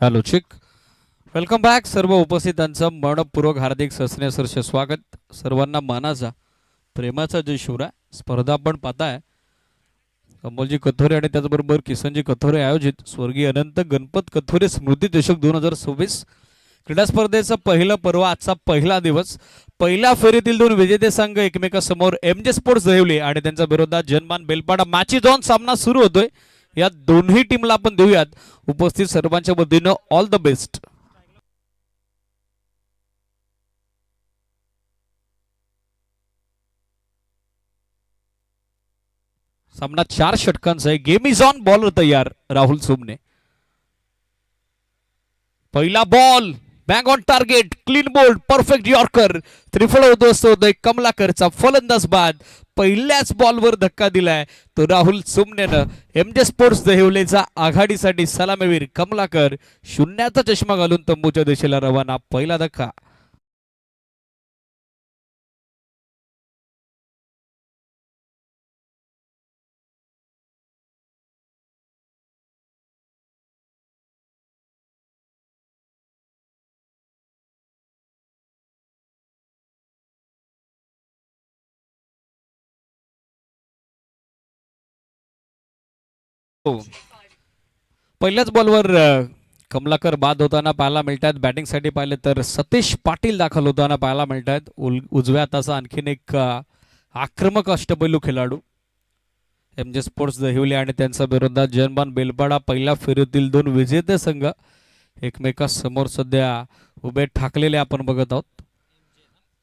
Hello चिक. Welcome back. सर्व उपस्थितांचं मनपूर्वक हार्दिक सहर्ष स्वागत. सर्वांना मानाचा प्रेमाचा जय शिवराय. स्पर्धा आपण पाहताय अमोलजी कथोरे आणि त्याचबरोबर किसनजी कथोरे आयोजित स्वर्गीय अनंत गणपत कथोरे स्मृती चषक 2026 क्रीडा स्पर्धेचा पहिलं पर्व. आजचा पहिला दिवस. पहिल्या फेरीतील दोन विजेते संघ एकमेकांसमोर एमजे स्पोर्ट्स दहिवली आणि त्यांच्या विरोधात जनमान बेलपाडा मॅची झोन सामना सुरू होतोय. या दोन्ही टीमला आपण देऊयात उपस्थित सर्वांच्या वतीनं ऑल द बेस्ट. सामना 4 षटकांचा आहे. Game is on. बॉलर तयार राहुल सोमने. पहिला ball bang on target. Clean bowled. Perfect yorker. त्रिफळ उद्ध्वस्त होतोय कमलाकरचा फलंदाज बाद. पहिल्याच बॉलवर धक्का दिलाय तो राहुल सोमनेनं. एमजे स्पोर्ट्स दहिवलेचा आघाडीसाठी सलामीवीर कमलाकर शून्याचा चष्मा घालून तंबूच्या दिशेला रवाना. पहिला धक्का. हो. पहिल्याच बॉलवर कमलाकर बाद होताना पाहायला मिळतात. बॅटिंगसाठी पाहिले तर सतीश पाटील दाखल होताना पाहायला मिळतात. उजव्या हाताचा आणखीन एक आक्रमक अष्टपैलू खेळाडू एमजे स्पोर्ट्स दहिवली आणि त्यांच्या विरोधात जनमान बेलपाडा. पहिल्या फेरीतील दोन विजेते संघ एकमेकांसमोर सध्या उभे ठाकलेले आपण बघत आहोत.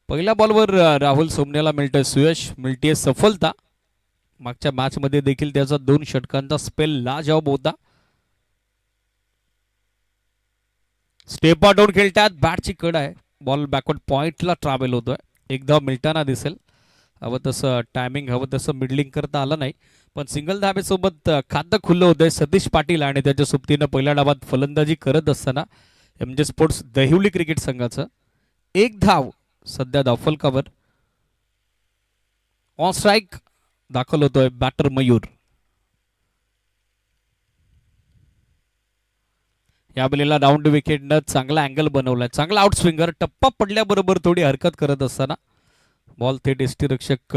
पहिल्या बॉलवर राहुल सोमनेला मिळतंय सुयश, मिळतीये सफलता. मागच्या मॅचमध्ये देखील त्याचा 2 षटकांचा स्पेल लाजवाब होता. स्टेप डाऊन खेळतात. बॅटची कड आहे. बॉल बॅकवर्ड पॉइंटला ट्रॅव्हल होतोय. एकदा मिळताना दिसेल. हवं तसं टायमिंग हवं तसं मिडलिंग करता आलं नाही. पण सिंगल धाबेसोबत खातं खुलं होतंय सतीश पाटील आणि त्याच्या सोबतीनं पहिल्या डावात फलंदाजी करत असताना एमजे स्पोर्ट्स दहिवली क्रिकेट संघाचं. एक धाव सध्या धावफलकावर. ऑन स्ट्राईक दाखल होतोय बॅटर मयूर. या बलीला राऊंड विकेटनं चांगला अँगल बनवलाय. चांगला आउट स्विंगर. टप्पा पडल्याबरोबर थोडी हरकत करत असताना बॉल थेट यष्टीरक्षक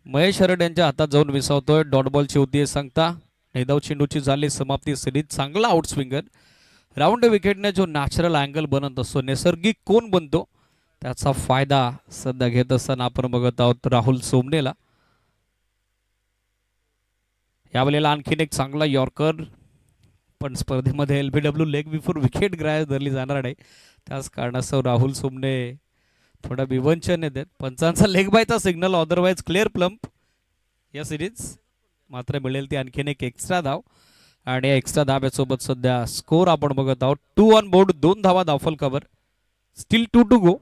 महेश हरड यांच्या हातात जाऊन विसावतोय. डॉट बॉलची होती सांगता. निदाव चेंडूची झाली समाप्ती. सिरीज चांगला आउट स्विंगर. राऊंड विकेटने जो नॅचरल अँगल बनत असतो, नैसर्गिक कोण बनतो, त्याचा फायदा सध्या घेत असताना आपण बघत आहोत राहुल सोमनेला. यावेळेला आणखीन एक चांगला यॉर्कर. पण स्पर्धेमध्ये एलबीडब्ल्यू लेग बिफोर विकेट ग्राह्य धरली जाणार नाही. त्याच कारणास्तव राहुल सोमने थोडा विवंचन येतात. पंचांचा लेग बायचा सिग्नल. अदरवाईज क्लिअर प्लम्प या सिरीज. मात्र मिळेल ती आणखीन एक एक्स्ट्रा धाव आणि एक्स्ट्रा धाब्यासोबत सध्या स्कोर आपण बघत आहोत. 2 ऑन बोर्ड. 2 धावा धावफल cover. Still 2 to go.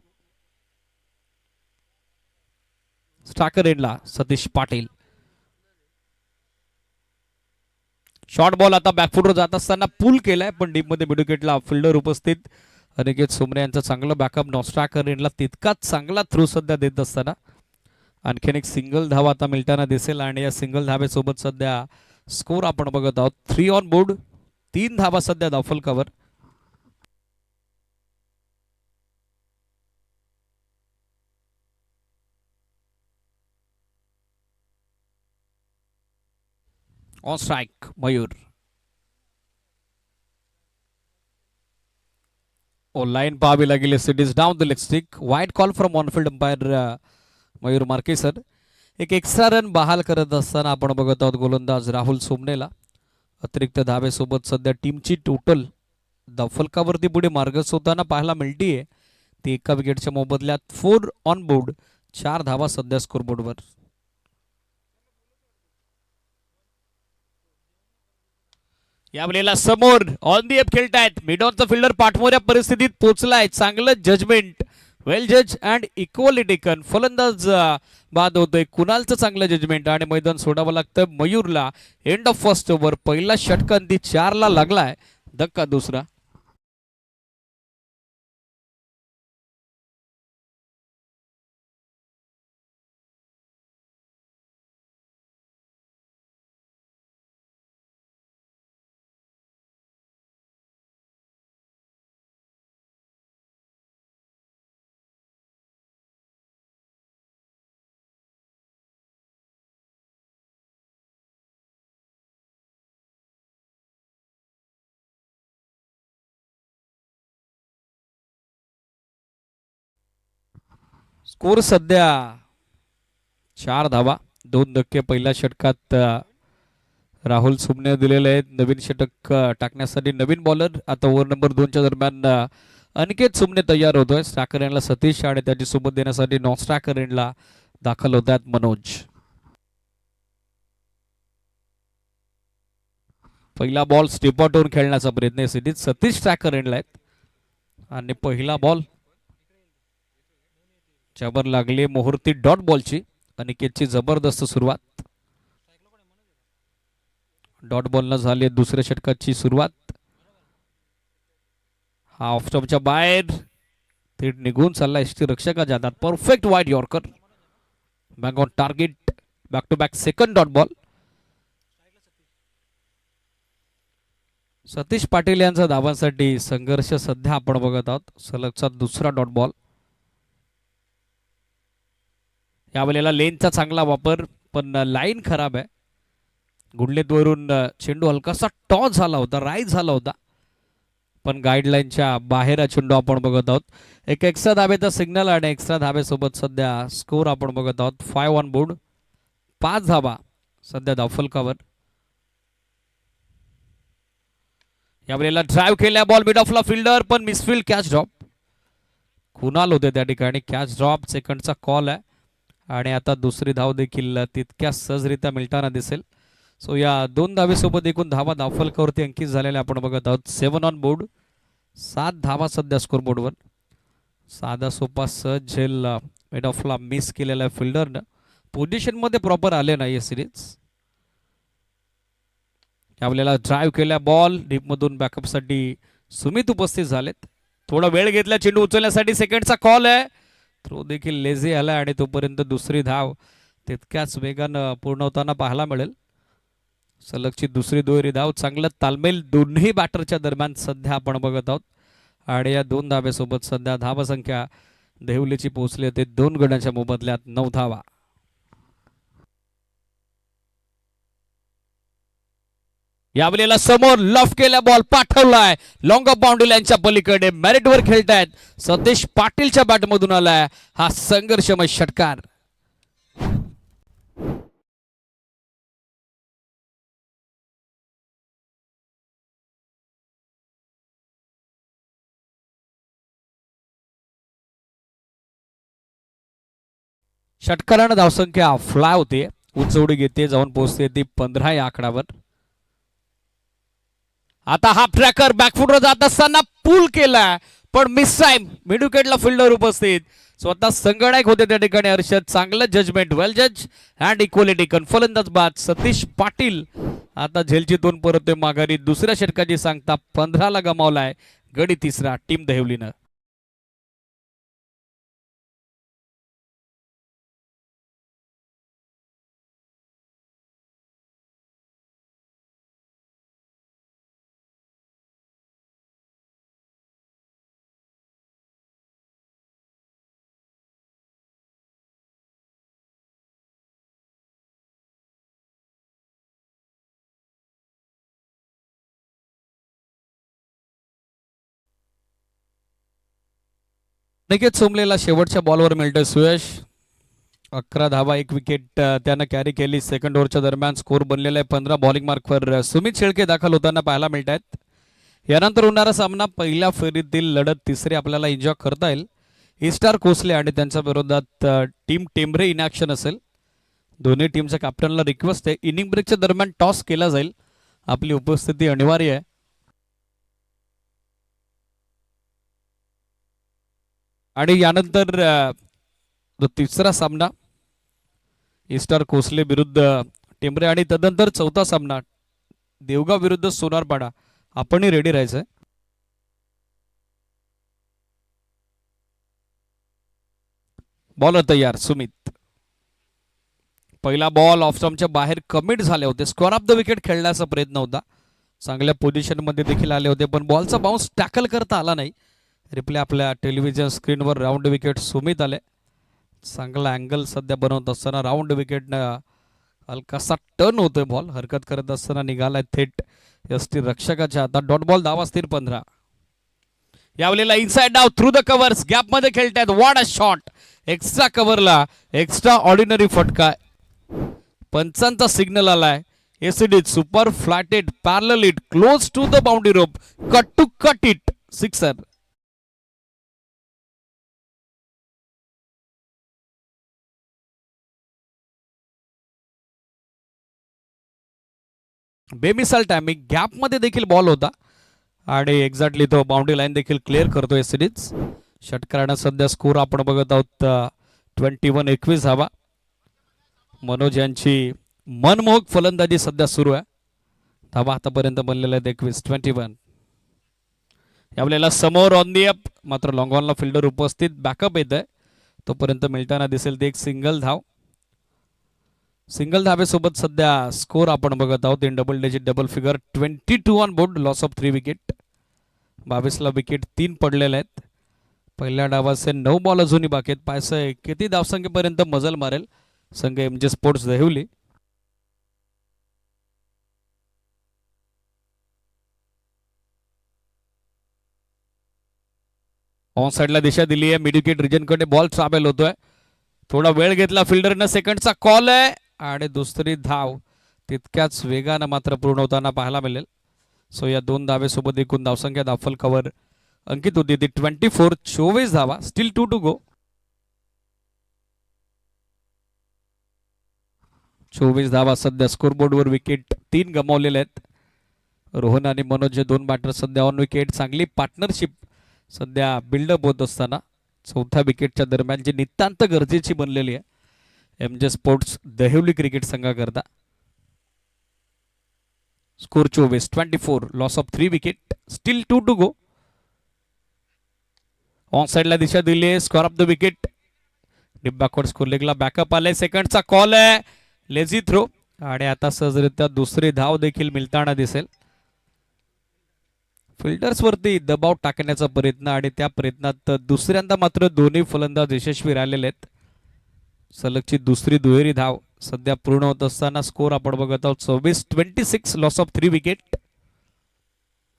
Striker एंडला सतीश पाटील. शॉर्ट बॉल आता बॅकफुटवर जात असताना पुल केलाय पण डीप मध्ये मिडविकेटला फिल्डर उपस्थित अनिकेत सोमने यांचं चांगलं बॅकअप. नॉस्ट्राकर एंडला तितकाच चांगला थ्रू सध्या देत असताना आणखीन एक सिंगल धावा आता मिळताना दिसेल आणि या सिंगल धावेसोबत सध्या स्कोर आपण बघत आहोत. 3 ऑन बोर्ड. 3 धावा सध्या धावफल cover. On strike Mayur. Oh line पाहावी लागेल. It is down the leg stick. Wide call from on field umpire Mayur Markesar. एक एक्स्ट्रा रन बहाल करत असताना आपण बघत आहोत गोलंदाज राहुल सोमनेला. अतिरिक्त धावेसोबत सध्या टीमची टोटल धावफलकावरती पुढे मार्गस्थ होताना पाहायला मिळतीये ती एका विकेटच्या मोबदल्यात 4 ऑन बोर्ड. 4 धावा सध्या स्कोरबोर्डवर. यावेळेला समोर ऑन दी एप खेळतायत. मिड ऑनचा फिल्डर पाठमोऱ्या परिस्थितीत पोहोचलाय. चांगलं जजमेंट. वेल जज अँड इक्वली टेकन. फलंदाज बाद होतोय. कुणालचं चांगलं जजमेंट आणि मैदान सोडावं लागतं मयूरला. End of first over. पहिला षटकांती 4ला लागलाय. धक्का दुसरा. स्कोर सध्या 4 धावा, 2 धक्के पहिल्या षटकात राहुल सुमने दिलेले आहेत. नवीन षटक टाकण्यासाठी नवीन बॉलर आता ओव्हर नंबर 2च्या दरम्यान अनिकेत सुमने तयार होतोय. स्ट्रायकर एंडला सतीश आणि त्याची सोबत देण्यासाठी नॉन स्ट्रायकर एंडला दाखल होत आहेत मनोज. पहिला बॉल स्टिपॉटवरून खेळण्याचा प्रयत्न सिटीत. सतीश स्ट्रायकर एंडला आहेत आणि पहिला बॉल च्यावर लागली मुहूर्ती डॉट बॉलची. अनिकेतची जबरदस्त सुरुवात. डॉट बॉल न झाली दुसऱ्या षटकाची सुरुवात. हा ऑफ स्टॉपच्या बाहेर थेट निघून चालला एसटी रक्षकाच्या हातात. Perfect wide yorker, back on target, back to back second dot ball. Satish Patil यांचा धावांसाठी संघर्ष सध्या आपण बघत आहोत. सलगचा दुसरा डॉट बॉल. यावेळेला लेनचा चांगला वापर, पण लाईन खराब आहे. गुडलेतवरून चेंडू हलकासा टॉस झाला होता, राईज झाला होता, पण गाईडलाईनच्या बाहेर चेंडू आपण बघत आहोत. एक एक्स्ट्रा धाब्याचा सिग्नल आणि एक्स्ट्रा धाब्यासोबत सध्या स्कोर आपण बघत आहोत. 5 ऑन बोर्ड, 5 धाबा सध्या धावफलकावर. यावेळेला ड्राईव्ह केल्या बॉल मिड ऑफला फिल्डर, पण मिसफिल्ड कॅच ड्रॉप. कुणाल होते त्या ठिकाणी. कॅच ड्रॉप सेकंडचा कॉल आहे आणि आता दुसरी धाव देखील तितक्या सहजरित्या मिळताना दिसेल. सो या 2 धावेसोबत एकूण धावा धावफलकावरती अंकित झालेल्या आपण बघत आहोत. 7 ऑन बोर्ड, 7 धावा सध्या स्कोर बोर्डवर. साधा सोपा सहज झेल मिड ऑफला मिस केलेला फिल्डरनं. पोझिशनमध्ये प्रॉपर आले नाही सिरीज. यावेळेला ड्राईव्ह केल्या बॉल डीपमधून बॅकअपसाठी सुमित उपस्थित झालेत. थोडा वेळ घेतला चेंडू उचलण्यासाठी. सेकंडचा कॉल आहे. थ्रो देखील लेझी आला आणि तोपर्यंत दुसरी धाव तितक्याच वेगानं पूर्ण होताना पाहायला मिळेल. सलगची दुसरी दुहेरी धाव. चांगलं तालमेल दोन्ही बॅटरच्या दरम्यान सध्या आपण बघत आहोत आणि या 2 धाब्यासोबत सध्या धावसंख्या देवलीची पोहोचली होती 2 गड्यांच्या मोबदल्यात 9 धावा. यावेळेला समोर लॉफ केल्या बॉल पाठवलाय लॉंग ऑफ बाउंड्री लाईनच्या पलीकडे. मेरिटवर खेळतायत सतीश पाटीलच्या बॅटमधून आलाय हा संघर्षमय षटकार. षटकारानं धावसंख्या फ्लाय होते, उंचवडी घेते, जाऊन पोहोचते ती 15 या आकड्यावर. आता हा ट्रॅकर बॅकफुटवर जात असताना पूल केला, पण मिस टाइम. मिड विकेटला फिल्डर उपस्थित. स्वतः संगणक होते त्या ठिकाणी हर्षद. चांगलं जजमेंट, वेल जज अँड इक्वलिटी. फलंदाज बाद सतीश पाटील आता झेलची 2 परत माघारी. दुसऱ्या षटकाची सांगता 15ला गमावलाय गडी तिसरा टीम दहिवलीनं. अनिकेत सोमलेला शेवटच्या बॉलवर मिळतोय सुयश. 11 धावा, 1 विकेट त्यानं कॅरी केली. सेकंड ओव्हरच्या दरम्यान स्कोर बनलेला आहे 15. बॉलिंग मार्कवर सुमित शेळके दाखल होताना पाहायला मिळत आहेत. यानंतर होणारा सामना पहिल्या फेरीतील लढत तिसरी आपल्याला एन्जॉय करता येईल. इस्टार कोसले आणि त्यांच्या विरोधात टीम टेंभरे इन ॲक्शन असेल. दोन्ही टीमच्या कॅप्टनला रिक्वेस्ट आहे इनिंग ब्रेकच्या दरम्यान टॉस केला जाईल. आपली उपस्थिती अनिवार्य आहे. आणि यानंतर तिसरा सामना इस्टार कोसले विरुद्ध टेंभरे आणि तदनंतर चौथा सामना देवगाव विरुद्ध सोनारपाडा. आपणही रेडी राहायचंय. बॉलर तयार सुमित. पहिला बॉल ऑफ स्टंपच्या बाहेर कमिट झाले होते. स्क्वेअर ऑफ द विकेट खेळण्याचा प्रयत्न होता. चांगल्या पोझिशनमध्ये देखील आले होते, पण बॉलचा बाउन्स टॅकल करता आला नाही. रिप्ले आपल्या टेलिव्हिजन स्क्रीनवर. राऊंड विकेट सुमित आले. चांगला अँगल सध्या बनवत असताना राऊंड विकेटनं हलकासा टर्न होतोय बॉल. हरकत करत असताना निघालाय थेट एसटी रक्षकाच्या हातात. Dot ball. धावा स्थिर 15. यावेळेला inside out through the covers. गॅपमध्ये खेळतायत. What a shot. एक्स्ट्रा कव्हरला एक्स्ट्रा ऑर्डिनरी फटका. पंचांचा सिग्नल आलाय. एसिड super flatted parallel it close to the boundary rope cut to cut it sixer. बेमिसाल टायमिंग गॅप मध्ये देखील बॉल होता आणि एक्झॅक्टली तो बाउंड्री लाईन देखील क्लिअर करतो एसिडीज. षटकारानं सध्या स्कोर आपण बघत आहोत 21-21 धावा. मनोज यांची मनमोहक फलंदाजी सध्या सुरू आहे. धावा आतापर्यंत बनलेल्या आहेत 21-21. यावेळेला समोर ऑन दी अप मात्र लॉंग ऑनला फिल्डर उपस्थित बॅकअप येत आहे. तोपर्यंत मिळताना दिसेल ते एक सिंगल धाव. सिंगल धावेसोबत सध्या स्कोर आपण बघत आहोत in double digit double figure 22 on board. Loss of 3 wicket. 22ला विकेट 3 पडलेले आहेत. पहिल्या डावाचे 9 बॉल अजूनही बाकी आहेत. पाहायचं किती धावसंख्येपर्यंत मजल मारेल संघ MJ स्पोर्ट्स देहवली. ऑन साइडला दिशा दिली आहे. मिड विकेट रिजन कडे बॉल ट्रॅव्हल होतोय. थोडा वेळ घेतला फिल्डरनं. सेकंडचा कॉल आहे आणि दुसरी धाव तितक्याच वेगानं मात्र पूर्ण होताना पाहायला मिळेल. सो या 2 धावेसोबत एकूण धावसंख्या दाफल कव्हर अंकित होती ती 24. 24 धावा. स्टील 2 टू गो. 24 धावा सध्या स्कोरबोर्डवर. विकेट 3 गमावलेले आहेत. रोहन आणि मनोज हे 2 बॅटर सध्या ऑन विकेट. चांगली पार्टनरशिप सध्या बिल्डअप होत असताना 4थ्या विकेटच्या दरम्यान जी नितांत गरजेची बनलेली आहे MJ स्पोर्ट्स देहवली क्रिकेट संघाकरता. Score 24-24. Loss of 3 wicket. Still 2 to go. On साइडला दिशा दिली आहे. Square of the wicket. Deep backward square लेगला बॅकअप आलाय. सेकंडचा कॉल आहे. लेझी थ्रो आणि आता सहजरित्या दुसरी धाव देखील मिळताना दिसेल. फिल्डर्स वरती दबाव टाकण्याचा प्रयत्न आणि त्या प्रयत्नात दुसऱ्यांदा मात्र दोन्ही फलंदाज यशस्वी राहिलेले आहेत. सलगची दुसरी दुहेरी धाव सध्या पूर्ण होत असताना स्कोर आपण बघत आहोत 26-26. Loss of 3 wicket.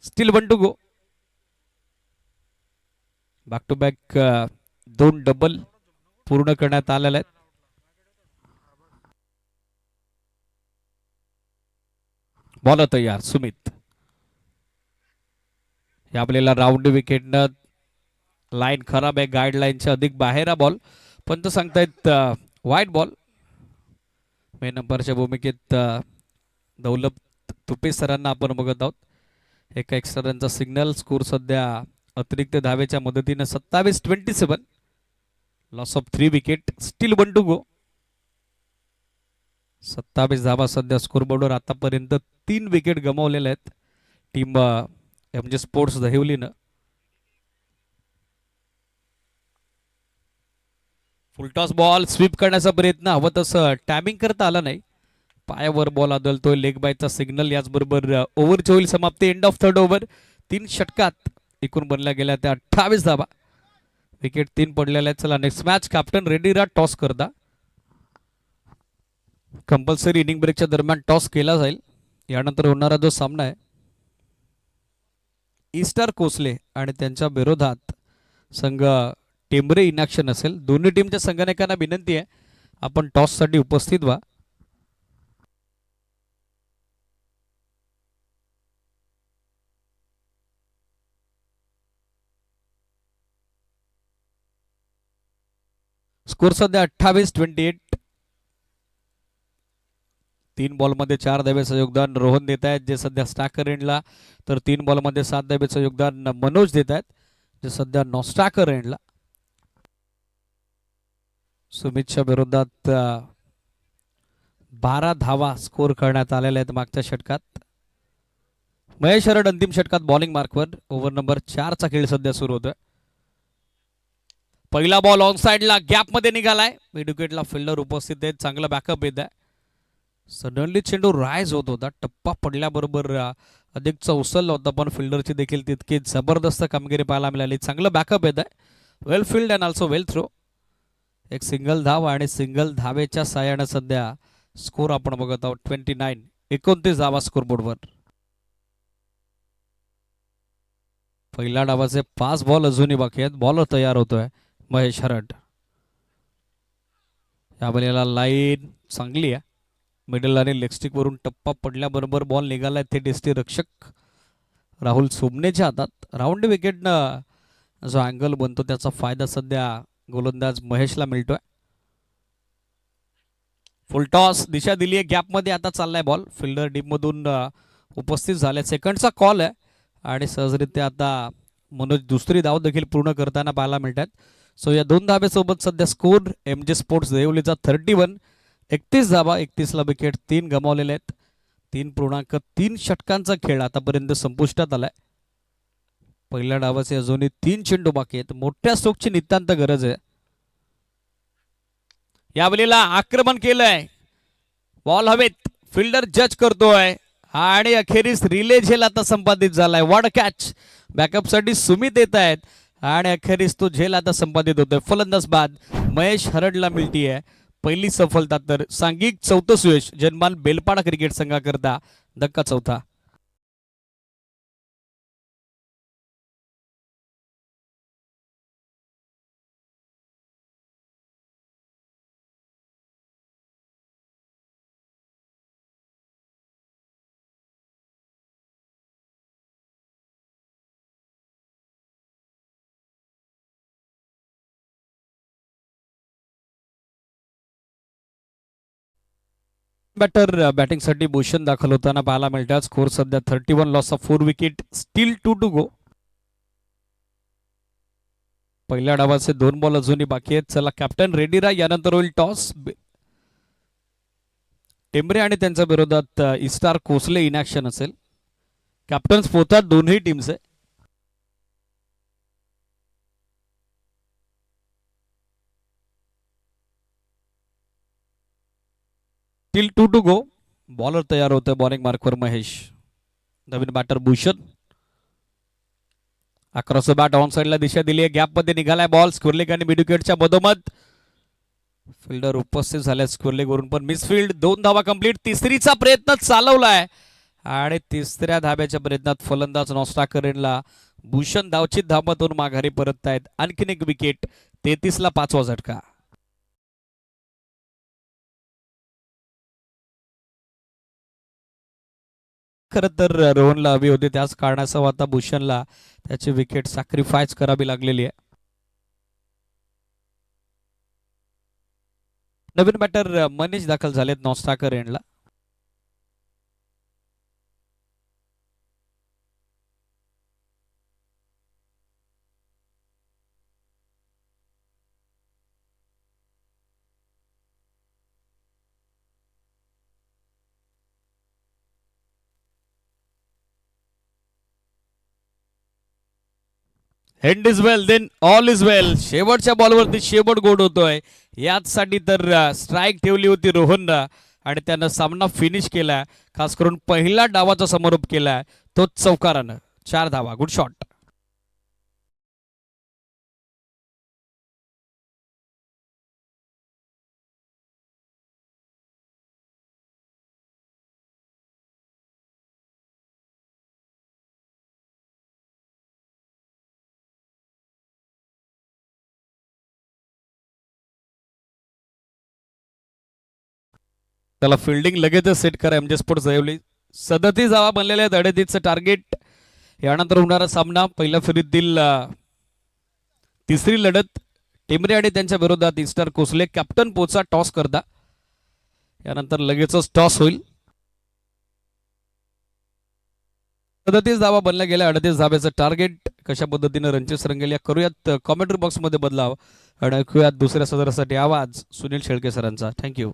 Still 1 to go. Back to back 2 double पूर्ण करण्यात आलेले आहेत. बॉल तयार. सुमित यावेळेला राऊंड विकेटनं लाईन खराब आहे. गाईडलाईनच्या अधिक बाहेर हा बॉल. पण तो सांगतायत वाईट बॉल. मेन नंबरच्या भूमिकेत दौलत तुपे सरांना आपण बघत आहोत. एका एक्स्ट्रा रनचा सिग्नल. स्कोर सध्या अतिरिक्त धावेच्या मदतीने 27-27. Loss of 3 wicket. Still 1 to go. 27 धावा सध्या स्कोरबोर्डवर. आतापर्यंत 3 विकेट गमावलेल्या आहेत टीम MJ स्पोर्ट्स देहवलीनं. फुलटॉस बॉल स्वीप करण्याचा प्रयत्न. हवं तसं टायमिंग करता आला नाही. पायावर बॉल आदळतोय. लेग बायचा सिग्नल. याचबरोबर ओव्हरची होईल समाप्ती. End of 3rd over. 3 षटकात एकूण बनल्या गेल्या त्या 28 धावा. विकेट 3 पडलेल्या आहेत. चला नेक्स्ट मॅच. कॅप्टन रेडी राहा. टॉस करता. कंपल्सरी इनिंग ब्रेकच्या दरम्यान टॉस केला जाईल. यानंतर होणारा जो सामना आहे ईस्टर कोसले आणि त्यांच्या विरोधात संघ टेंबरे इनॅक्शन असेल. दोन्ही टीमच्या संघटकांना विनंती आहे आपण टॉससाठी उपस्थित व्हा. स्कोर सध्या 28-28. 3 बॉलमध्ये 4 धावेचं योगदान रोहन देत आहेत जे सध्या स्टॅकर एंडला. तर 3 बॉलमध्ये 7 धावेचं योगदान मनोज देत आहेत जे सध्या नॉस्टॅकर एंडला. सुमितच्या विरोधात 12 धावा स्कोर करण्यात आलेल्या आहेत मागच्या षटकात. महेश हरड अंतिम षटकात बॉलिंग मार्कवर. ओव्हर नंबर 4चा खेळ सध्या सुरू होतोय. पहिला बॉल ऑन साइडला गॅप मध्ये निघालाय. मिड विकेटला फिल्डर उपस्थित आहेत. चांगला बॅकअप येत आहे. सडनली चेंडू राईज होत होता. टप्पा पडल्याबरोबर अधिकचा उचलला होता पण फिल्डरची देखील तितकी जबरदस्त कामगिरी पाहायला मिळाली. चांगलं बॅकअप येत आहे. Well field and also well throw. एक सिंगल धाव आणि सिंगल धावेच्या साहाय्याने सध्या स्कोर आपण बघत आहोत 29-29 धावा स्कोरबोर्डवर. पहिल्या डावाचे 5 बॉल अजूनही बाकी आहेत. बॉलर तयार होतोय महेश हरड. या बॉलला लाईन चांगली आहे. मिडल आणि लेग स्टिक वरून टप्पा पडल्याबरोबर बॉल निघालाय ते टेस्टी रक्षक राहुल सोमनेच्या हातात. राऊंड विकेटनं जो अँगल बनतो त्याचा फायदा सध्या गोलंदाज महेशला मिळतोय. फुल टॉस दिशा दिली आहे गॅपमध्ये. आता चाललाय बॉल. फिल्डर डीपमधून उपस्थित झाले. सेकंडचा कॉल आहे आणि सहजरित्या आता मनोज दुसरी धाव देखील पूर्ण करताना पाहायला मिळतात. सो या 2 धाब्यासोबत सध्या स्कोर MJ स्पोर्ट्स देवलीचा 31. 31 धाबा 31ला विकेट 3 गमावलेले आहेत. 3.3 षटकांचा खेळ आतापर्यंत संपुष्टात आलाय. पहिल्या डावाचे अजूनही 3 चेंडू बाकी आहेत. मोठ्या स्ट्रोकची नितांत गरज आहे. या बलीला आक्रमण केलंय. बॉल हवेत. फिल्डर जज करतोय आणि अखेरीस रिले झेल आता संपादित झालाय. वॉड कॅच बॅकअपसाठी सुमित येत आहेत आणि अखेरीस तो झेल आता संपादित होतोय. फलंदाज बाद महेश हरडला मिळतीये पहिली सफलता. तर सांघिक 4थं सुयश जनमान बेलपाडा क्रिकेट संघाकरता धक्का 4था. बॅटर बॅटिंगसाठी भूषण दाखल होताना पाहायला मिळतात. स्कोर सध्या 31 loss of 4 wicket still 2 to go. पहिल्या डावाचे 2 बॉल अजूनही बाकी आहेत. चला कॅप्टन रेडी राहा. यानंतर होईल टॉस. टेंबरे आणि त्यांच्या विरोधात इस्टार कोसले इनॅक्शन असेल. कॅप्टन्स पोहतात दोन्ही टीम्स आहे. Steel 2 to go. बॉलर तयार होतोय. बॉलिंग मार्कवर महेश. नवीन batter Bhushan. Across bat on साइडला दिशा दिली आहे. गॅपमध्ये निघालाय बॉल. स्क्वेअरलेग आणि मिडविकेटच्या मधोमध फिल्डर उपस्थित झाले. स्क्वेअरलेग वरून पण मिसफिल्ड. 2 धावा कंप्लीट. तिसरीचा प्रयत्न चालवलाय आणि तिसऱ्या धाब्याच्या प्रयत्नात फलंदाज नॉस्टाकरेनला भूषण धावचित धावातून माघारी परततायत. आणखीन एक विकेट. 33ला 5वा झटका. खरं तर रोहनला हवी होती. त्याच कारणासह आता भूषणला त्याची विकेट सॅक्रिफाईस करावी लागलेली आहे. नवीन बॅटर मनीष दाखल झालेत नॉस्टाकर एंडला. End is well then all is well. शेवटच्या बॉलवरती शेवट गोड होतोय. याचसाठी तर स्ट्राईक ठेवली होती रोहनला आणि त्यानं सामना फिनिश केला. खास करून पहिला डावाचा समारोप केलाय तो चौकारानं. 4 धावा. Good shot. त्याला फिल्डिंग लगेचच सेट करा. MJ स्पोर्ट्स जयवली. 37 धावा बनलेल्या आहेत. 38चं टार्गेट. यानंतर होणारा सामना पहिल्या फेरीतील तिसरी लढत. टेंबरे आणि त्यांच्या विरोधात इस्टार कोसले. कॅप्टन पोचा टॉस करता. यानंतर लगेचच टॉस होईल. 37 धावा बनल्या गेल्या. 38 धाब्याचं टार्गेट. कशा पद्धतीने रनचेस रंगेल या करूयात कॉमेंट्री बॉक्समध्ये बदलाव आणि ऐकूयात दुसऱ्या सदरासाठी आवाज सुनील शेळके सरांचा. थँक्यू.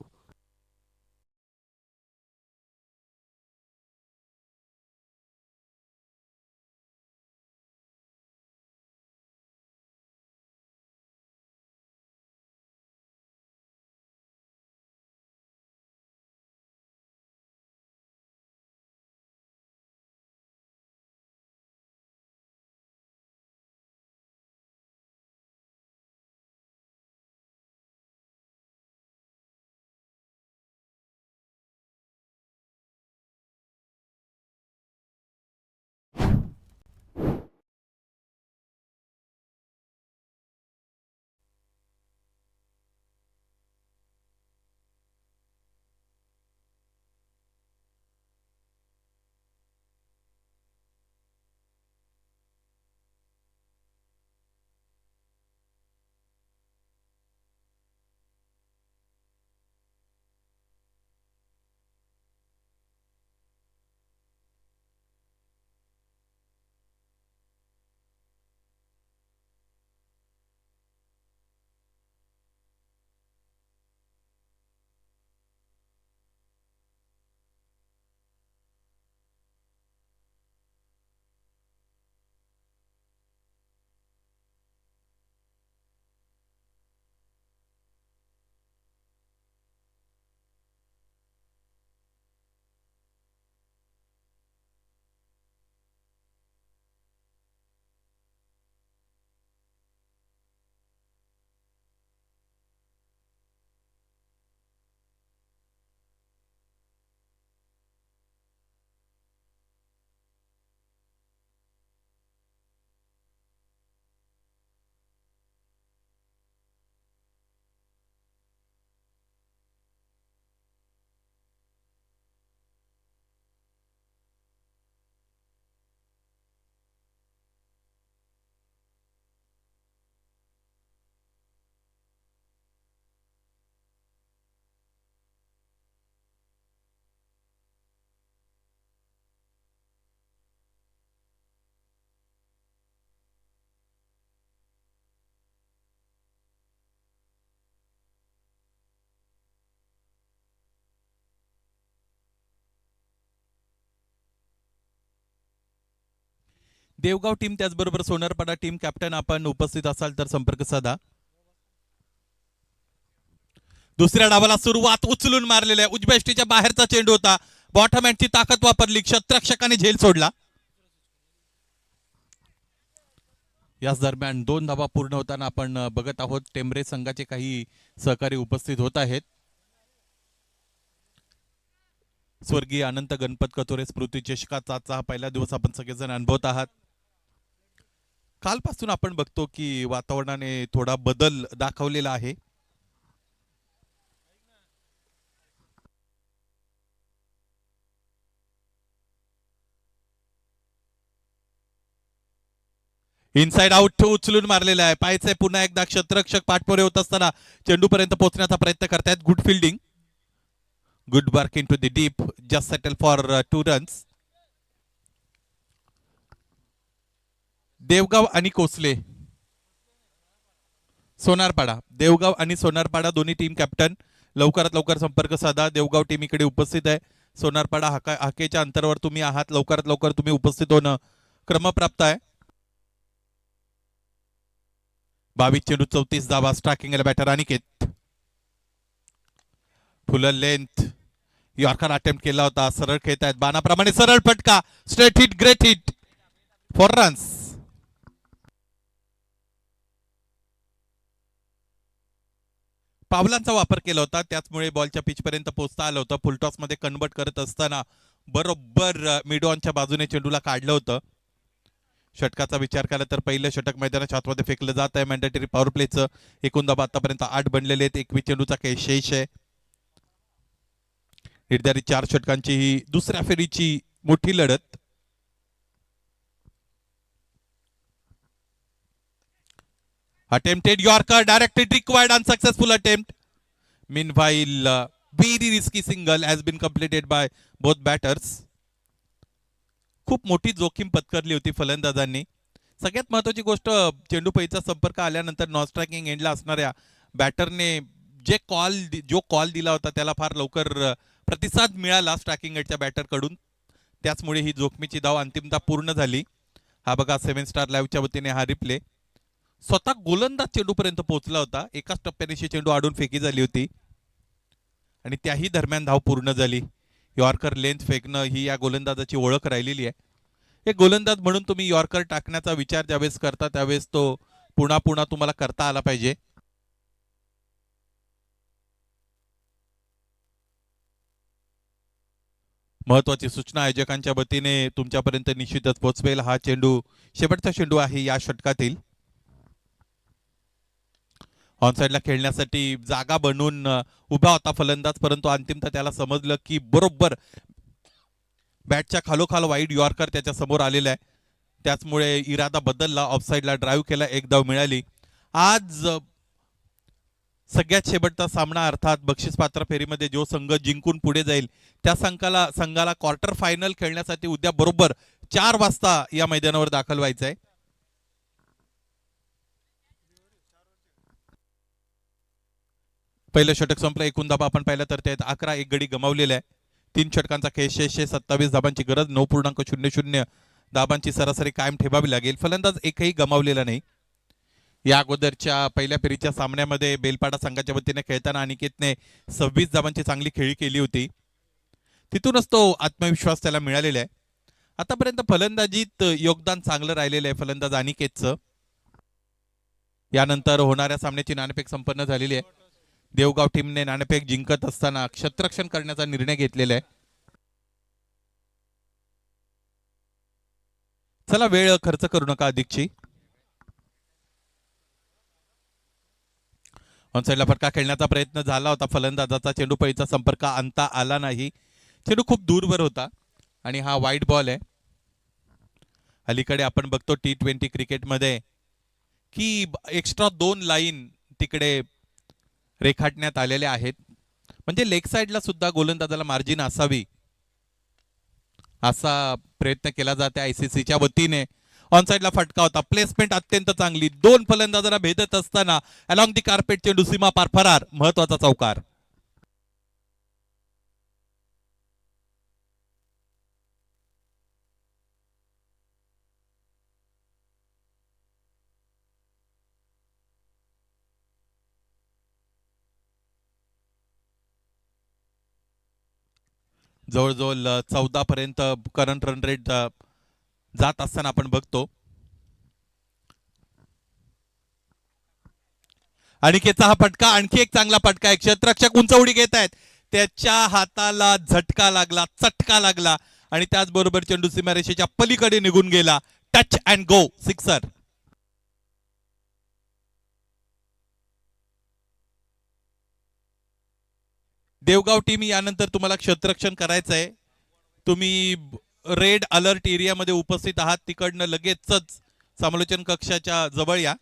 देवगाव टीम त्याचबरोबर सोनारपाडा टीम कॅप्टन आपण उपस्थित असाल तर संपर्क साधा. दुसऱ्या डावाला सुरुवात उचलून मारलेल्या उजव्या यष्टीच्या बाहेरचा चेंडू होता. बॉटम हँडची ताकद वापरली, क्षेत्ररक्षकाने झेल सोडला. याच दरम्यान 2 धावा पूर्ण होताना आपण बघत आहोत. टेंबरे संघाचे काही सहकारी उपस्थित होत आहेत. स्वर्गीय अनंत गणपत कथोरे स्मृती चषकाचा पहिला दिवस आपण सगळेजण अनुभवत आहात. कालपासून आपण बघतो की वातावरणाने थोडा बदल दाखवलेला आहे. इनसाइड आउट उचलून मारलेला आहे. पाहायचंय पुन्हा एकदा क्षेत्ररक्षक पाठपोरे होत असताना चेंडूपर्यंत पोहोचण्याचा प्रयत्न करतायत. Good fielding, good work in to the deep, just settle for 2 runs. Devgaon आणि कोसले, सोनारपाडा, देवगाव आणि सोनारपाडा दोन्ही टीम कॅप्टन लवकरात लवकर संपर्क साधा. देवगाव टीम इकडे उपस्थित आहे. सोनारपाडा हाकेच्या अंतरावर तुम्ही आहात. लवकरात लवकर तुम्ही उपस्थित होणं क्रमप्राप्त आहे. 22 चेंडू 34 धावा. Striking batter Aniket. Full length yorker attempt केला होता. सरळ खेळत आहेत बाणाप्रमाणे. सरळ फटका, straight hit, great hit four runs. पावलांचा वापर केला होता, त्याचमुळे बॉलच्या पिच पर्यंत पोहोचता आलं होतं. फुलटॉस मध्ये कन्वर्ट करत असताना बरोबर मिड ऑनच्या बाजूने चेंडूला काढलं होतं. षटकाचा विचार केला तर पहिलं षटक मैदानाच्या आतमध्ये फेकलं जात आहे. मॅन्डेटरी पॉवर प्लेचं एकूण धावा आतापर्यंत 8 बनलेले आहेत. 21 चेंडूचा काही शेष आहे. निर्धारित 4 षटकांची ही दुसऱ्या फेरीची मोठी लढत. Attempted Yorker, directed, required, unsuccessful attempt. Meanwhile, very risky single has been completed by both batters. खूप मोठी जोखीम पत्करली होती फलंदाजांनी. सगळ्यात महत्वाची गोष्ट, चेंडू पैचा संपर्क आल्यानंतर नॉन स्ट्रायकिंग एंडला असणाऱ्या बॅटरने जो कॉल दिला होता त्याला फार लवकर प्रतिसाद मिळाला स्ट्रायकिंग एंडच्या बॅटरकडून. त्याचमुळे ही जोखमीची धाव अंतिमतः पूर्ण झाली. हा बघा 7 स्टार लाईव्हच्या वतीने हा रिप्ले. स्वतः गोलंदाज चेंडूपर्यंत पोहोचला होता. एकाच टप्प्याने चेंडू आडून फेकी झाली होती आणि त्याही दरम्यान धाव पूर्ण झाली. यॉर्कर लेंथ फेकणं ही या गोलंदाजाची ओळख राहिलेली आहे. एक गोलंदाज म्हणून तुम्ही यॉर्कर टाकण्याचा विचार ज्यावेळेस करता त्यावेळेस तो पुन्हा पुन्हा तुम्हाला करता आला पाहिजे. महत्वाची सूचना आयोजकांच्या वतीने तुमच्यापर्यंत निश्चितच पोहोचवेल. हा चेंडू शेवटचा चेंडू आहे या षटकातील. ऑनसाइडला खेळण्यासाठी जागा बनवून उभा होता फलंदाज, परंतु अंतिमतः त्याला समजलं की बरोबर बॅटच्या खालोखाल वाईड यॉर्कर त्याच्या समोर आलेला आहे. त्याचमुळे इरादा बदलला, ऑफसाइडला ड्राईव्ह केला, एक धाव मिळाली. आज सगळ्यात शेवटचा सामना अर्थात बक्षीस पात्र फेरीमध्ये जो संघ जिंकून पुढे जाईल त्या संघाला क्वार्टर फायनल खेळण्यासाठी उद्या बरोबर 4 वाजता या मैदानावर दाखल व्हायचंय. पहिलं षटक संपलं. एकूण धाबा आपण पाहिलं तर त्यात 11 एक गडी गमावलेला आहे. 3 षटकांचा खेळ शेष, 27 धाबांची गरज, 9.00 धाबांची सरासरी कायम ठेवावी लागेल. फलंदाज एकही गमावलेला नाही. या अगोदरच्या पहिल्या फेरीच्या सामन्यामध्ये बेलपाडा संघाच्या वतीने खेळताना अनिकेतने 26 धाबांची चांगली खेळी केली होती. तिथूनच तो आत्मविश्वास त्याला मिळालेला आहे. आतापर्यंत फलंदाजीत योगदान चांगलं राहिलेलं आहे फलंदाज अनिकेतचं. यानंतर होणाऱ्या सामन्याची नाणेफेक संपन्न झालेली आहे. देवगाव टीमने नाणेफेक जिंकत असताना क्षेत्ररक्षण करण्याचा निर्णय घेतलेला आहे. चला, वेळ खर्च करू नका अधिकची. ऑनसाइडला फटका खेळण्याचा प्रयत्न झाला होता फलंदाजाचा. चेंडू पैचा संपर्क आणता आला नाही. चेंडू खूप दूरवर होता आणि हा वाईड बॉल आहे. अलीकडे आपण बघतो T20 क्रिकेटमध्ये की एक्स्ट्रा 2 लाईन तिकडे रेखाटण्यात आलेल्या आहेत. म्हणजे लेग साइडला सुद्धा गोलंदाजाला मार्जिन असावी असा प्रयत्न केला जाते आयसीसीच्या वतीने. ऑनसाइडला फटका होता. प्लेसमेंट अत्यंत चांगली. 2 फलंदाजांना भेदत असताना अलॉंग दी कार्पेट चेंडू सीमा पार फरार. महत्वाचा चौकार. जवळजवळ 14 पर्यंत करंट रन रेट जात असताना आपण बघतो. अनिकेतचा हा फटका आणखी एक चांगला फटका आहे. क्षेत्ररक्षक उंच उडी घेत आहेत, त्याच्या हाताला झटका लागला, चटका लागला आणि त्याचबरोबर चेंडू सीमारेषेच्या पलीकडे निघून गेला. Touch and go, sixer. Devgaon team यानंतर तुम्हाला क्षेत्ररक्षण करायचं आहे. तुम्ही रेड अलर्ट एरियामध्ये उपस्थित आहात, तिकडनं लगेचच समालोचन कक्षाच्या जवळ या.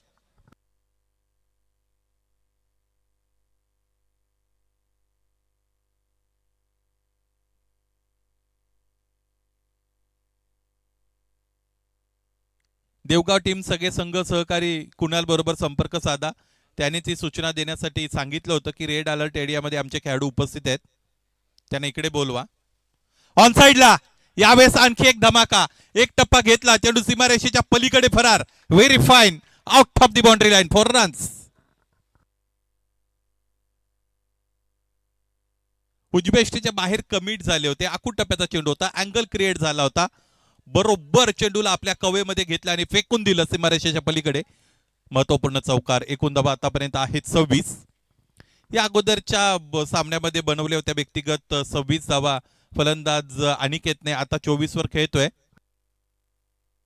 देवगाव टीम सगळे संघ सहकारी कुणाल बरोबर संपर्क साधा. त्याने ती सूचना देण्यासाठी सांगितलं होतं की रेड अलर्ट एरियामध्ये आमचे खेळाडू उपस्थित आहेत, त्यांना इकडे बोलवा. ऑन साइडला यावेळेस आणखी एक धमाका, एक टप्पा घेतला, चेंडू सीमारेषेच्या पलीकडे फरार. Very fine, out of the boundary line, 4 runs. उजवेष्टीच्या बाहेर कमिट झाले होते. आखूड टप्प्याचा चेंडू होता, अँगल क्रिएट झाला होता. बरोबर चेंडूला आपल्या कवेमध्ये घेतला आणि फेकून दिलं सीमारेषेच्या पलीकडे. महत्वपूर्ण चौकार. एकूण धावा आतापर्यंत आहेत 26. या अगोदरच्या सामन्यामध्ये बनवल्या होत्या व्यक्तिगत 26 धावा फलंदाज अनिकेतने आता 24 वर खेळतोय.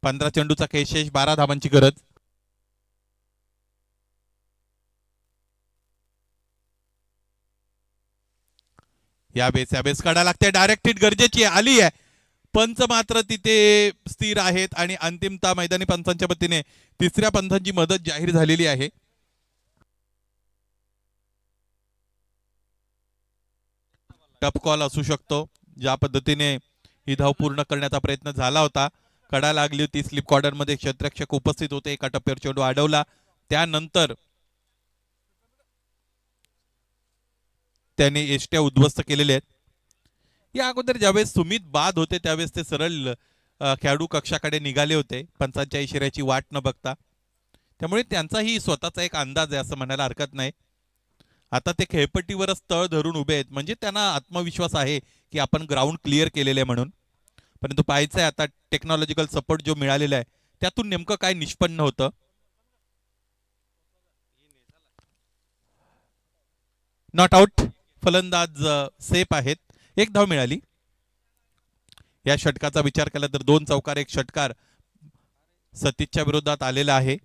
15 चेंडूचा खेळ शेष, 12 धावांची गरज. यावेळेस काढा लागते, डायरेक्ट हिट गरजेची आहे, आली आहे. पंच मात्र तिथे स्थिर आहेत आणि अंतिमता मैदानी पंचांच्या वतीने तिसऱ्या पंचांची मदत जाहीर झालेली आहे. टप कॉल असू शकतो. ज्या पद्धतीने ही धाव पूर्ण करण्याचा प्रयत्न झाला होता, कडा लागली होती, स्लिप कॉर्डर मध्ये क्षेत्ररक्षक उपस्थित होते, एका टप्प्यावर चेंडू अडवला, त्यानंतर त्यांनी एष्ट्या उद्ध्वस्त केलेल्या आहेत. या अगोदर ज्यावेळेस सुमित बाद होते त्यावेळेस ते सरळ खेळाडू कक्षाकडे निघाले होते, पंचांच्या इशाऱ्याची वाट न बघता. त्यामुळे त्यांचाही स्वतःचा एक अंदाज आहे असं म्हणायला हरकत नाही. आता ते खेळपट्टीवरच तळ धरून उभे आहेत, म्हणजे त्यांना आत्मविश्वास आहे की आपण ग्राउंड क्लिअर केलेले आहे म्हणून. परंतु पाहायचं आहे आता टेक्नॉलॉजिकल सपोर्ट जो मिळालेला आहे त्यातून नेमकं काय निष्पन्न होतं. नॉट आउट, फलंदाज सेफ आहेत, एक धाव मिळाली. या षटकाचा विचार केला तर 2 चौकार 1 षटकार सतीशच्या विरोधात आलेला आहे.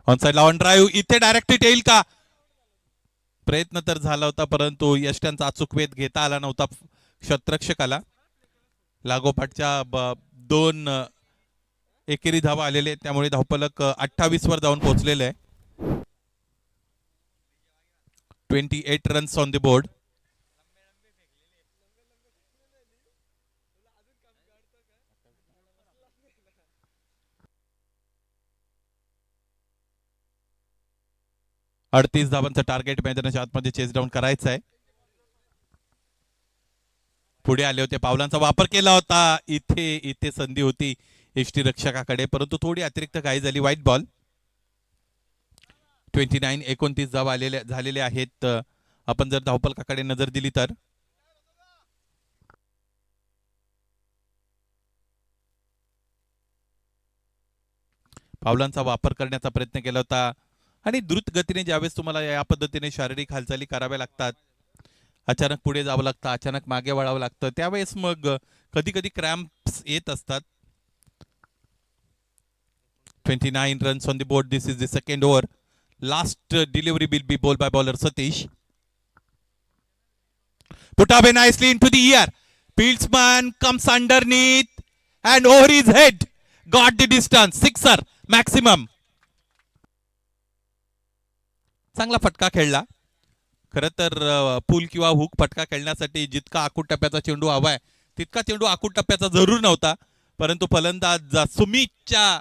ऑनसाइडला ऑन ड्राईव्ह, इथे डायरेक्ट हिट येईल का? प्रयत्न तर झाला होता परंतु यष्ट्यांचा अचूक वेध घेता आला नव्हता क्षेत्ररक्षकाला. लागोपाठच्या 2 एकेरी धावा आलेले, त्यामुळे धावफलक 28 वर जाऊन पोहोचलेले आहे. 28 रन्स ऑन द बोर्ड. अडतीस धावांचं टार्गेट मैदानाच्या आतमध्ये चेस डाऊन करायचं आहे. पुढे आले होते, पावलांचा वापर केला होता, इथे संधी होती एष्टी रक्षकाकडे, परंतु थोडी अतिरिक्त घाई झाली. White ball. 29 धावा झालेले आहेत. आपण जर धावफलकाकडे नजर दिली तर पावलांचा वापर करण्याचा प्रयत्न केला होता आणि द्रुत गतीने ज्यावेळेस तुम्हाला या पद्धतीने शारीरिक हालचाली कराव्या लागतात, अचानक पुढे जावं लागतं, अचानक मागे वळावं लागतं, त्यावेळेस मग कधी कधी क्रॅम्प्स येत असतात. 29 runs on the board. This is the second over. Last delivery will be ball by bowler Satish. Put away nicely into the air. Fieldsman comes underneath and over his head. Got the distance. Sixer maximum. चांगला फटका खेळला. खरं तर पूल किंवा hook फटका खेळण्यासाठी जितका आखूड टप्प्याचा चेंडू हवाय तितका चेंडू आखूड टप्प्याचा जरूर नव्हता, परंतु फलंदाज सुमितच्या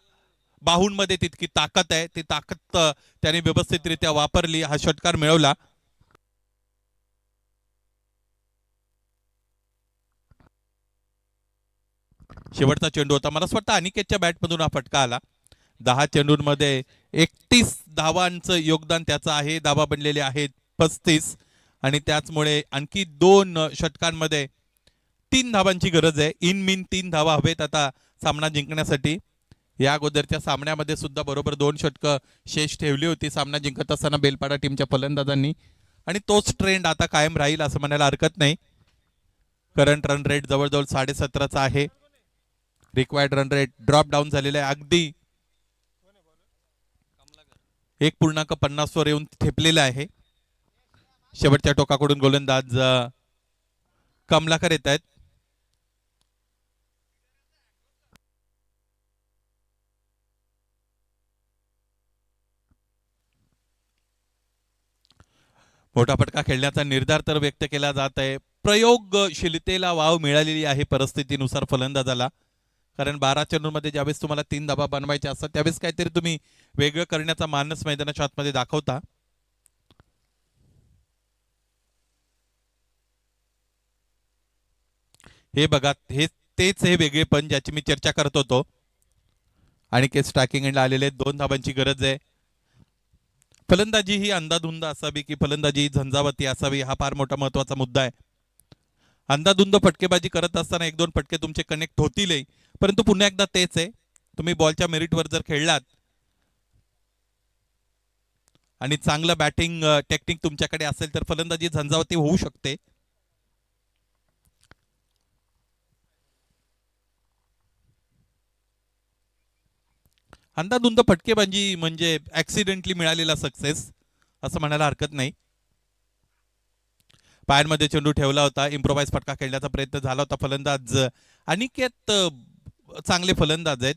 बाहूंमध्ये तितकी ताकद आहे, ती ताकद त्याने व्यवस्थितरित्या वापरली, हा षटकार मिळवला. शेवटचा चेंडू होता, मला असं वाटतं अनिकेतच्या बॅटमधून हा फटका आला. 10 चेंडूंमध्ये 31 धावांचं योगदान त्याचं आहे. धावा बनलेले आहेत 35 आणि त्याचमुळे आणखी 2 षटकांमध्ये 3 धावांची गरज आहे. इन मिन 3 धावा हवेत आता सामना जिंकण्यासाठी. या अगोदरच्या सामन्यामध्ये सुद्धा बरोबर 2 षटकं शेष ठेवली होती सामना जिंकत असताना बेलपाडा टीमच्या फलंदाजांनी आणि तोच ट्रेंड आता कायम राहील असं म्हणायला हरकत नाही. करंट रन रेट जवळजवळ 17.5चा आहे. Required run rate drop down झालेला आहे. अगदी 1.50 वर येऊन ठेपलेला आहे. शेवटच्या टोकाकडून गोलंदाज कमलाकर येत आहेत. मोठा फटका खेळण्याचा निर्धार तर व्यक्त केला जात आहे. प्रयोगशीलतेला वाव मिळालेली आहे परिस्थितीनुसार फलंदाजाला. कारण 12 चेंडूंमध्ये ज्यावेळेस तुम्हाला 3 धावा बनवायच्या असतात त्यावेळेस काहीतरी तुम्ही वेगळं करण्याचा मानस मैदानाच्या आतमध्ये दाखवता. हे बघा, तेच हे वेगळेपण ज्याची मी चर्चा करत होतो. आणि के स्ट्रायकिंग एंडला आलेले 2 धावांची गरज आहे. फलंदाजी ही अंदाधुंद असावी की फलंदाजी झंझावती असावी हा फार मोठा महत्वाचा मुद्दा आहे. अंदाधुंद फटकेबाजी करत असताना 1-2 फटके तुमचे कनेक्ट होतीलही, परंतु पुन्हा एकदा तेच आहे, तुम्ही बॉलच्या मेरिटवर जर खेळलात आणि चांगलं बॅटिंग टेक्निक तुमच्याकडे असेल तर फलंदाजी झंझावती होऊ शकते. अंदाधुंद फटकेबाजी म्हणजे ऍक्सिडेंटली मिळालेला सक्सेस असं म्हणायला हरकत नाही. पायांमध्ये चेंडू ठेवला होता. इम्प्रोवाइज फटका खेळण्याचा प्रयत्न झाला होता. फलंदाज अनिकेत चांगले फलंदाज आहेत.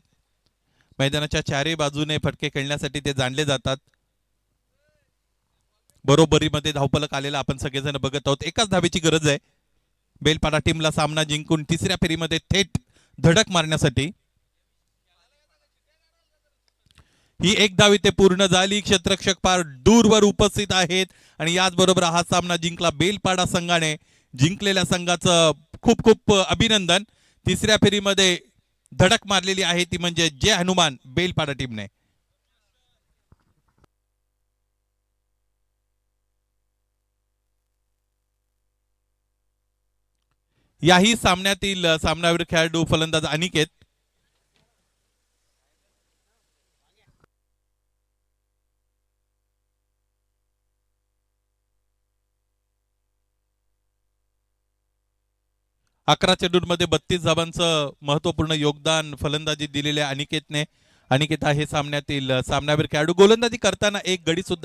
मैदानाच्या चारही बाजूने फटके खेळण्यासाठी ते जाणले जातात. बरोबरीमध्ये धावफलक आलेला आपण सगळेजण बघत आहोत. एकाच धावेची गरज आहे बेलपाडा टीमला सामना जिंकून तिसऱ्या फेरीमध्ये थेट धडक मारण्यासाठी. ही एक धाव इथे पूर्ण झाली. क्षेत्ररक्षक फार दूरवर उपस्थित आहेत आणि याचबरोबर हा सामना जिंकला बेलपाडा संघाने. जिंकलेल्या संघाचं खूप खूप अभिनंदन. तिसऱ्या फेरीमध्ये धडक मारलेली आहे ती म्हणजे जय हनुमान बेलपाडा टीमने. याही सामन्यातील सामनावीर खेळाडू फलंदाज अनिकेत. अकरा चेंडूंमध्ये 32 धावांचं महत्वपूर्ण योगदान फलंदाजी दिलेल्या अनिकेतने. अनिकेत आहे सामन्यातील सामनावीर खेळाडू. गोलंदाजी करताना एक गडी सुद्धा